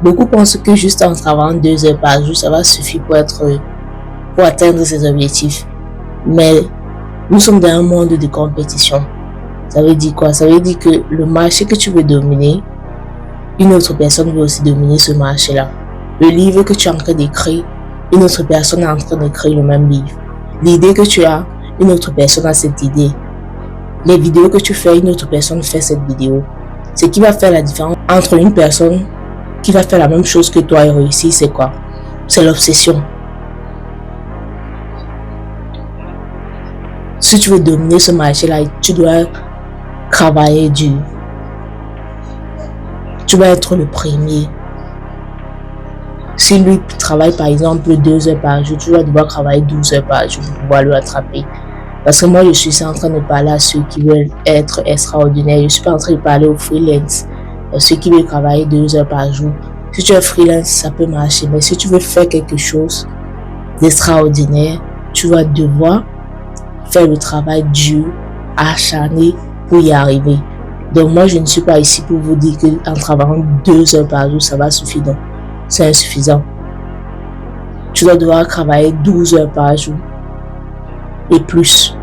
Beaucoup pensent que juste en travaillant 2 heures par jour, ça va suffire pour atteindre ses objectifs. Mais nous sommes dans un monde de compétition. Ça veut dire quoi? Ça veut dire que le marché que tu veux dominer, une autre personne veut aussi dominer ce marché-là. Le livre que tu es en train d'écrire, une autre personne est en train d'écrire le même livre. L'idée que tu as, une autre personne a cette idée. Les vidéos que tu fais, une autre personne fait cette vidéo. Ce qui va faire la différence entre une personne qui va faire la même chose que toi et réussir, c'est quoi? C'est l'obsession. Si tu veux dominer ce marché-là, tu dois travailler dur. Tu vas être le premier. Si lui travaille par exemple 2 heures par jour, tu vas devoir travailler 12 heures par jour pour pouvoir le rattraper. Parce que moi, je suis en train de parler à ceux qui veulent être extraordinaires. Je ne suis pas en train de parler aux freelance, à ceux qui veulent travailler 2 heures par jour. Si tu es freelance, ça peut marcher. Mais si tu veux faire quelque chose d'extraordinaire, tu vas devoir faire le travail dur, acharné pour y arriver. Donc moi, je ne suis pas ici pour vous dire qu'en travaillant 2 heures par jour, ça va suffire. Non, c'est insuffisant. Tu dois devoir travailler 12 heures par jour et plus.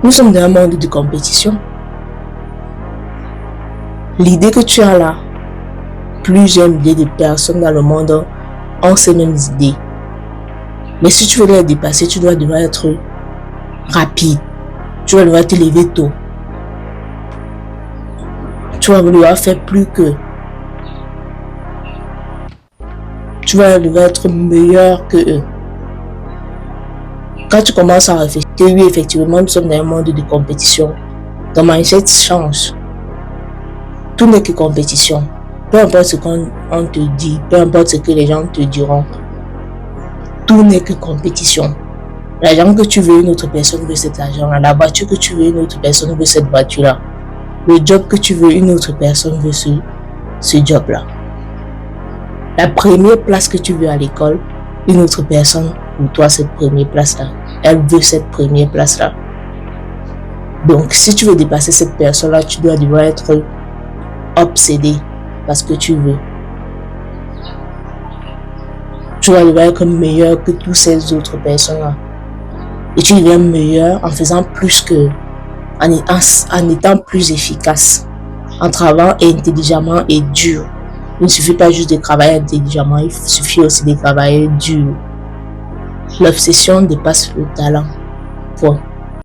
Nous sommes dans un monde de compétition. L'idée que tu as là, plusieurs milliers de personnes dans le monde ont ces mêmes idées. Mais si tu veux les dépasser, tu dois devoir être rapide. Tu vas devoir te lever tôt. Tu vas devoir faire plus que. Tu vas devoir être meilleur que eux. Quand tu commences à réfléchir, que oui, effectivement, nous sommes dans un monde de compétition. Ton mindset change. Tout n'est que compétition. Peu importe ce qu'on te dit, peu importe ce que les gens te diront, tout n'est que compétition. L'argent que tu veux, une autre personne veut cet argent-là. La voiture que tu veux, une autre personne veut cette voiture-là. Le job que tu veux, une autre personne veut ce job-là. La première place que tu veux à l'école, une autre personne pour toi cette première place-là. Elle veut cette première place-là. Donc, si tu veux dépasser cette personne-là, tu dois devoir être obsédé parce que tu veux. Tu dois devoir être meilleur que toutes ces autres personnes-là. Et tu deviens meilleur en faisant plus que, en étant plus efficace, en travaillant intelligemment et dur. Il ne suffit pas juste de travailler intelligemment, il suffit aussi de travailler dur. L'obsession dépasse le talent. Point.